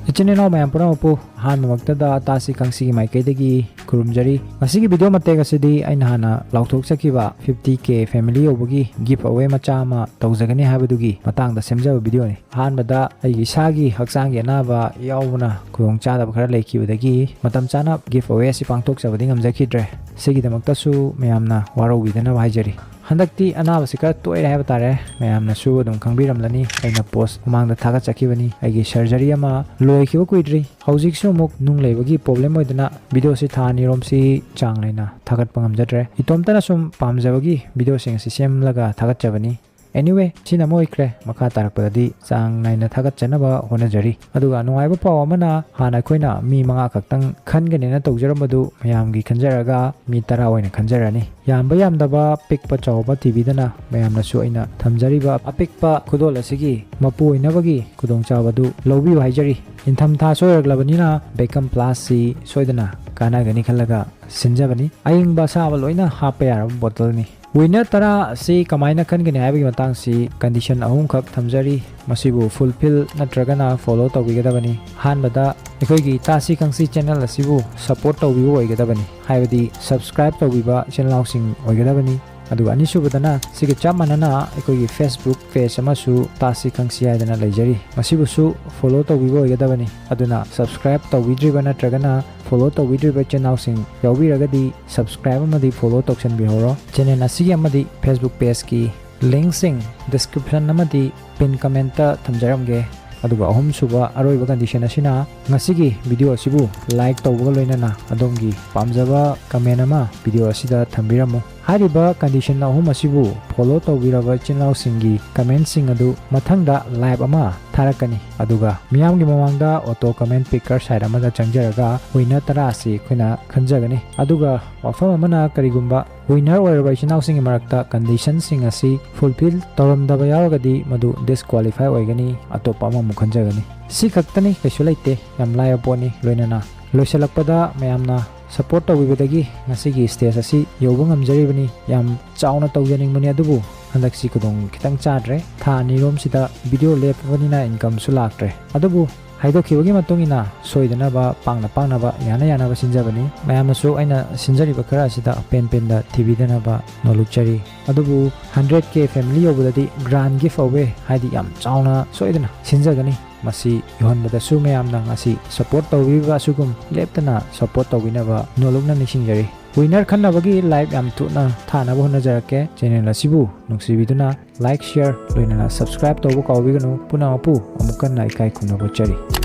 इचने ma'am पुनमपु हान मक्तदा तासी खंगसी की माइकैदगी खुरुमजरी मसीगी video मतेग असिदी अइन हाना लाउथोकचकिबा 50k family ओबगी gift away मचा अमा तौजगनी हाबदुगी मतंगदा सेमजब वीडियो ने हानबदा अइगी सागी हक्सांगी अनाबा यावना खुदोंग चादब खरा लेखिबदगी मतम चाना गिफ्ट अवे असि पांगथोकचबदि ngamjakidre सिगिदमक्तसु मयामना वारोबिदना वाइजरी हंदक्ति अनाब से खर तोय है बतारे मैम अदम खंगबिरमलनी अइना पोस्ट ममांगदा थागत चकिबनी अइगी सर्जरी अमा लोइखिबो कुइद्री हौजिकसु मुक नुंग लेबगी प्रॉब्लम ओइदना वीडियो से थानिरोम सी चांग लेना थागत पंगमजद्रे इतोमतना सुम पामजबगी वीडियो सिंग से सेमलगा थागत चबनी एनीवे सिना मोइक्रे मखा तारकपदि चांग नाइना थागत चनबा होनजरी अदुगा नुवाइबो पाव अमना हाना खोइना मी मंगा खक्तंग खनगनेना तौजरमदु मयामगी खंजरगा मी 10 ओइना खंजरनी यामबा यामदबा पिकपा चावबा टीवीदना मयामनसु अइना थमजरिबा अपिकपा खुदोल असिगी मपु ओइनबगी खुदोंग चावदु लौबि हाइजरी इंथम था सोयरगलबनिना बेकम प्लस सी सोइदना कानागनी खलगा सिंजबनी अयिंगबा साबा लोइना हापे यारब बोतलनी विनर तरा से कमायना खनगने हाइबगी मतंग सी कंडीशन अहुम खक थमजरी मसिबु फुलफिल नत्रगना फॉलो तौबिगदबनी हानबदा अखोइगी तासी खंगसी चैनल असिबु सपोर्ट तौबिबो ओइगदबनी हाइबदी सब्सक्राइब तौबिबा चैनल सिंग ओइगदबनी अदुगा अनिसुबदना सिगे चामनना अखोइगी फेसबुक पेज अमसु तासी खंगसी हाइदना लेजरी मसिबुसु फॉलो तौबिबो ओइगदबनी अदुना सब्सक्राइब तौबिद्रिबा नत्रगना फॉलो तौबिद्रिबा चैनल सिंग याउबिरगदी सब्सक्राइब अमदी फॉलो तौसनबिहोरो चैनल असिगी अमदी फेसबुक पेज की लिंक सिंग डिस्क्रिप्शन अमदी पिन कमेंट थमजरमगे अदुगा अहुम सुबा अरोइबा कंडीशन असिना ngasiगी वीडियो असिबु लाइक तौबगा लोइनना अदोमगी पामजबा कमेंट अमा वीडियो असिदा थंबिरमु हारिबा कंडीशन अहुम असिबु फॉलो तौबिरबा चैनल सिंगी कमेंट सिंग अदु मथंगदा लाइव अमा थारकनी अदुगा मियामगी ममांगदा ऑटो कमेंट पिकर साइड अमदा चंगजरगा विनर तरा असि खोइना खंजगनी अदुगा वाफम अमना करिगुंबा विनर ओइरबा चैनल सिंगी मरक्ता कंडीशन सिंग असि फुलफिल तौरमदबा यावगदी मदु डिस्क्वालीफाई ओइगनी अतोपा अमा खंजगनी सी खक्तनी कैसु लैते याम लाय पोनी लोइनना लोइसलकपदा मयामना सपोर्ट तौबिबदगी ngasiगी स्टेज असि यौबा ngamjaribani याम चाउना तौजनिंगमनि अदुबु हंदक्सी कुदोंग खितंग चाद्रे था निरोम सिदा वीडियो लेपबनिना इनकम सु लाक्ट्रे अदुबु हाइदोखिबगी मतुंगिना सोइदनबा पांगना याना यानाबा सिंजबनी मयामसु अइना सिंजरिबा खरा सिदा पेन पेनदा टीवीदनबा नोलुचरी अदुबु 100k फैमिली योबददी ग्रांड गिफ्ट अवे हाइदि याम चाउना सोइदना सिंजगनी मसी योहनबदसु मयामना ngasi सपोर्ट तौबिबा सुगुम लेपतना सपोर्ट तौबिनबा नोलुगना निसिंजरी विनर खन्नबगी लाइव याम तुना थानाबो होनजरके चैनल असिबु नुक्सिबिदुना लाइक शेयर लोइनना सब्सक्राइब तौबो काउबिगनु पुना अपु अमुकन नाइकाई खुनबो चरी।